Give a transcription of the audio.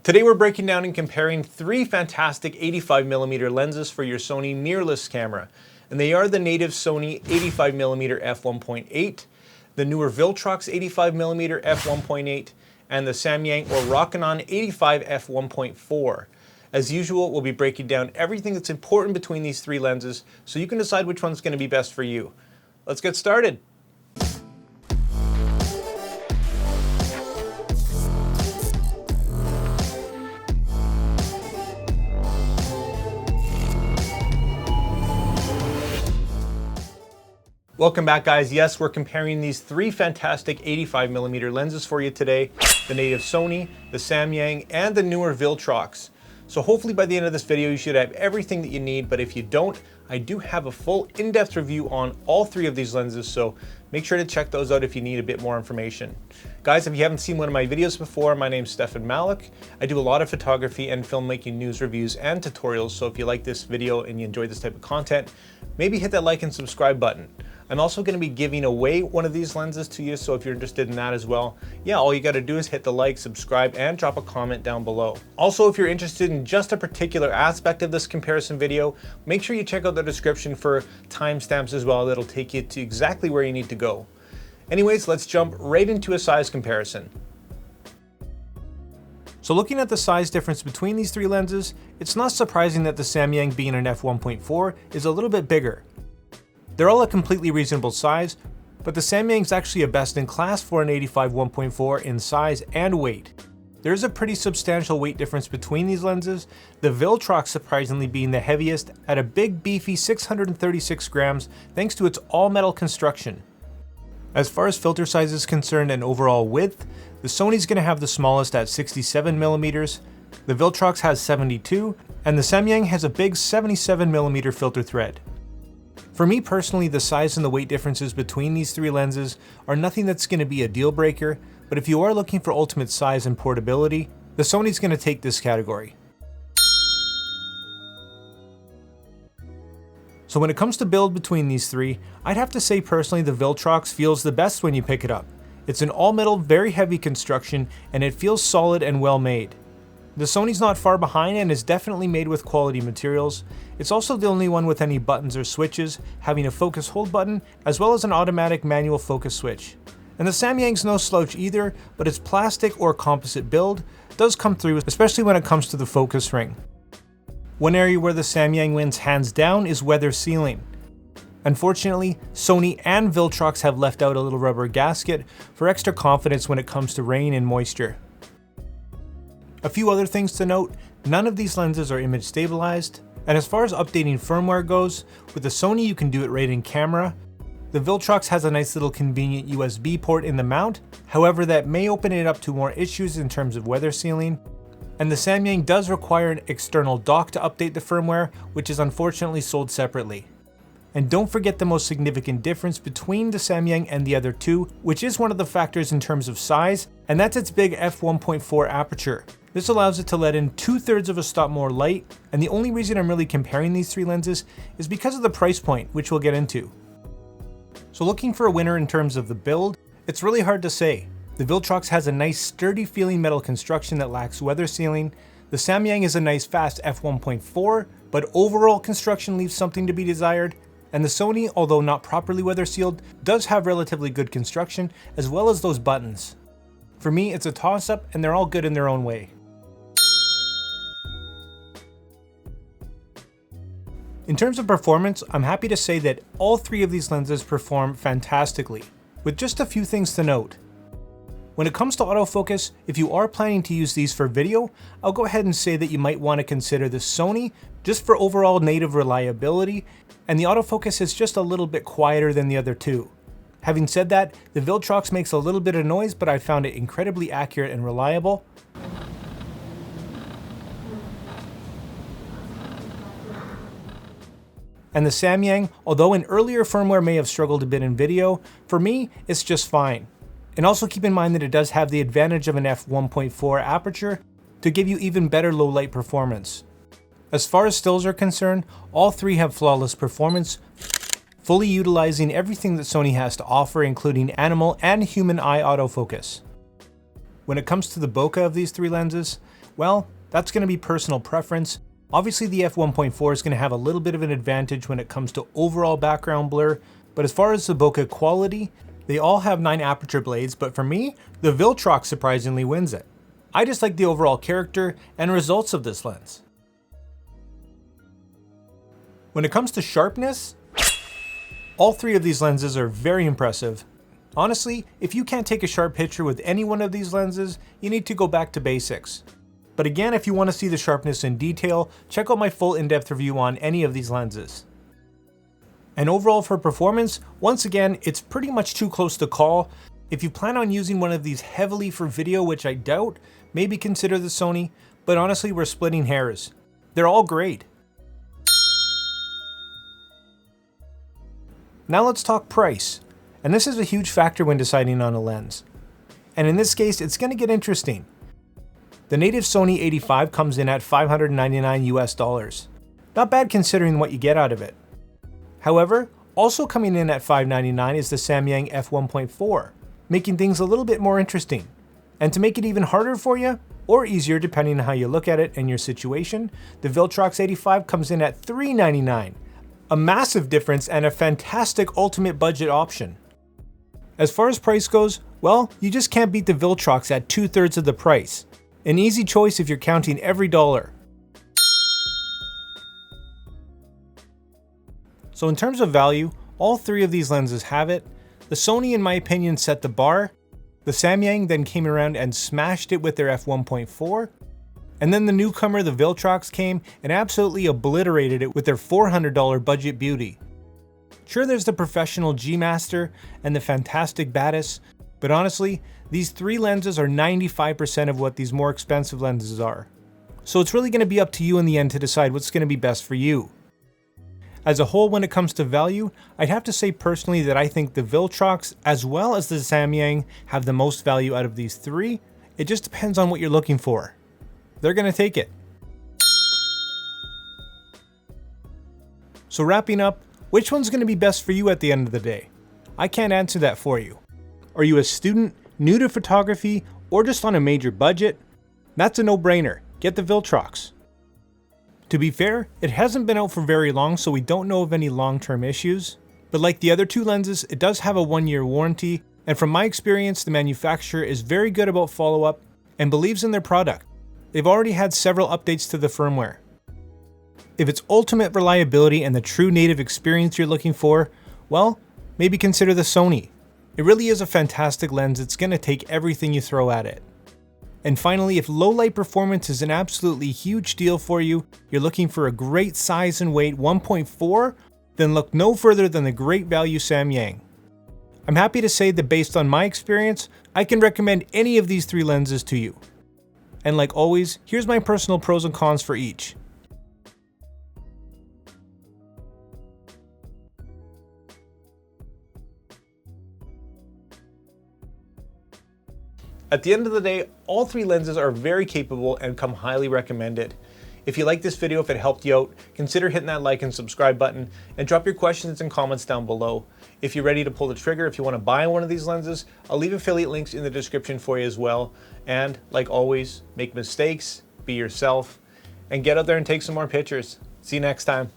Today we're breaking down and comparing three fantastic 85mm lenses for your Sony mirrorless camera. And they are the Native Sony 85mm f1.8, the newer Viltrox 85mm f1.8, and the Samyang or Rockinon 85 f1.4. As usual, we'll be breaking down everything that's important between these three lenses so you can decide which one's going to be best for you. Let's get started. Welcome back, guys. Yes, we're comparing these three fantastic 85mm lenses for you today, the Native Sony, the Samyang, and the newer Viltrox. So hopefully by the end of this video, you should have everything that you need, but if you don't, I do have a full in-depth review on all three of these lenses, so make sure to check those out if you need a bit more information. Guys, if you haven't seen one of my videos before, my name's Stefan Malloch. I do a lot of photography and filmmaking news reviews and tutorials, so if you like this video and you enjoy this type of content, maybe hit that like and subscribe button. I'm also going to be giving away one of these lenses to you, so if you're interested in that as well, yeah, all you got to do is hit the like, subscribe, and drop a comment down below. Also, if you're interested in just a particular aspect of this comparison video, make sure you check out the description for timestamps as well. That'll take you to exactly where you need to go. Anyways, let's jump right into a size comparison. So looking at the size difference between these three lenses, it's not surprising that the Samyang, being an f1.4, is a little bit bigger. They're all a completely reasonable size, but the Samyang's actually a best in class for an 85 1.4 in size and weight. There is a pretty substantial weight difference between these lenses, the Viltrox surprisingly being the heaviest at a big beefy 636 grams thanks to its all-metal construction. As far as filter size is concerned and overall width, the Sony's going to have the smallest at 67mm, the Viltrox has 72, and the Samyang has a big 77mm filter thread. For me personally, the size and the weight differences between these three lenses are nothing that's going to be a deal breaker, but if you are looking for ultimate size and portability, the Sony's going to take this category. So when it comes to build between these three, I'd have to say personally the Viltrox feels the best when you pick it up. It's an all-metal, very heavy construction, and it feels solid and well made. The Sony's not far behind and is definitely made with quality materials. It's also the only one with any buttons or switches, having a focus hold button as well as an automatic manual focus switch. And the Samyang's no slouch either, but its plastic or composite build does come through, especially when it comes to the focus ring. One area where the Samyang wins hands down is weather sealing. Unfortunately, Sony and Viltrox have left out a little rubber gasket for extra confidence when it comes to rain and moisture. A few other things to note, none of these lenses are image stabilized, and as far as updating firmware goes, with the Sony you can do it right in camera. The Viltrox has a nice little convenient USB port in the mount, however that may open it up to more issues in terms of weather sealing. And the Samyang does require an external dock to update the firmware, which is unfortunately sold separately. And don't forget the most significant difference between the Samyang and the other two, which is one of the factors in terms of size, and that's its big f1.4 aperture. This allows it to let in 2/3 of a stop more light, and the only reason I'm really comparing these three lenses is because of the price point, which we'll get into. So looking for a winner in terms of the build, it's really hard to say. The Viltrox has a nice sturdy feeling metal construction that lacks weather sealing. The Samyang is a nice fast f1.4, but overall construction leaves something to be desired. And the Sony, although not properly weather sealed, does have relatively good construction as well as those buttons. For me, it's a toss-up and they're all good in their own way. In terms of performance, I'm happy to say that all three of these lenses perform fantastically, with just a few things to note. When it comes to autofocus, if you are planning to use these for video, I'll go ahead and say that you might want to consider the Sony just for overall native reliability, and the autofocus is just a little bit quieter than the other two. Having said that, the Viltrox makes a little bit of noise, but I found it incredibly accurate and reliable. And the Samyang, although an earlier firmware may have struggled a bit in video, for me, it's just fine. And also keep in mind that it does have the advantage of an f1.4 aperture to give you even better low light performance. As far as stills are concerned, all three have flawless performance, fully utilizing everything that Sony has to offer, including animal and human eye autofocus. When it comes to the bokeh of these three lenses, Well, that's going to be personal preference. Obviously the f1.4 is going to have a little bit of an advantage when it comes to overall background blur, but as far as the bokeh quality, they all have 9 aperture blades, but for me, the Viltrox surprisingly wins it. I just like the overall character and results of this lens. When it comes to sharpness, all 3 of these lenses are very impressive. Honestly, if you can't take a sharp picture with any one of these lenses, you need to go back to basics. But again, if you want to see the sharpness in detail, check out my full in-depth review on any of these lenses. And overall for performance, once again, it's pretty much too close to call. If you plan on using one of these heavily for video, which I doubt, maybe consider the Sony, but honestly, we're splitting hairs. They're all great. Now let's talk price. And this is a huge factor when deciding on a lens. And in this case, it's going to get interesting. The Native Sony 85 comes in at $599 US. Not bad considering what you get out of it. However, also coming in at $599 is the Samyang f1.4, making things a little bit more interesting. And to make it even harder for you, or easier depending on how you look at it and your situation, the Viltrox 85 comes in at $399. A massive difference and a fantastic ultimate budget option. As far as price goes, well, you just can't beat the Viltrox at 2/3 of the price. An easy choice if you're counting every dollar. So in terms of value, all 3 of these lenses have it. The Sony, in my opinion, set the bar. The Samyang then came around and smashed it with their f1.4. And then the newcomer, the Viltrox, came and absolutely obliterated it with their $400 budget beauty. Sure, there's the professional G Master and the fantastic Batis, but honestly, these 3 lenses are 95% of what these more expensive lenses are. So it's really going to be up to you in the end to decide what's going to be best for you. As a whole, when it comes to value, I'd have to say personally that I think the Viltrox as well as the Samyang have the most value out of these 3. It just depends on what you're looking for. They're going to take it. So wrapping up, which one's going to be best for you at the end of the day? I can't answer that for you. Are you a student, new to photography, or just on a major budget? That's a no-brainer. Get the Viltrox. To be fair, it hasn't been out for very long, so we don't know of any long-term issues. But like the other 2 lenses, it does have a 1-year warranty, and from my experience, the manufacturer is very good about follow-up and believes in their product. They've already had several updates to the firmware. If it's ultimate reliability and the true native experience you're looking for, well, maybe consider the Sony. It really is a fantastic lens. It's going to take everything you throw at it. And finally, if low light performance is an absolutely huge deal for you, you're looking for a great size and weight 1.4, then look no further than the great value Samyang. I'm happy to say that based on my experience, I can recommend any of these 3 lenses to you. And like always, here's my personal pros and cons for each. At the end of the day, all 3 lenses are very capable and come highly recommended. If you like this video, if it helped you out, consider hitting that like and subscribe button and drop your questions and comments down below. If you're ready to pull the trigger, if you want to buy one of these lenses, I'll leave affiliate links in the description for you as well. And like always, make mistakes, be yourself, and get out there and take some more pictures. See you next time.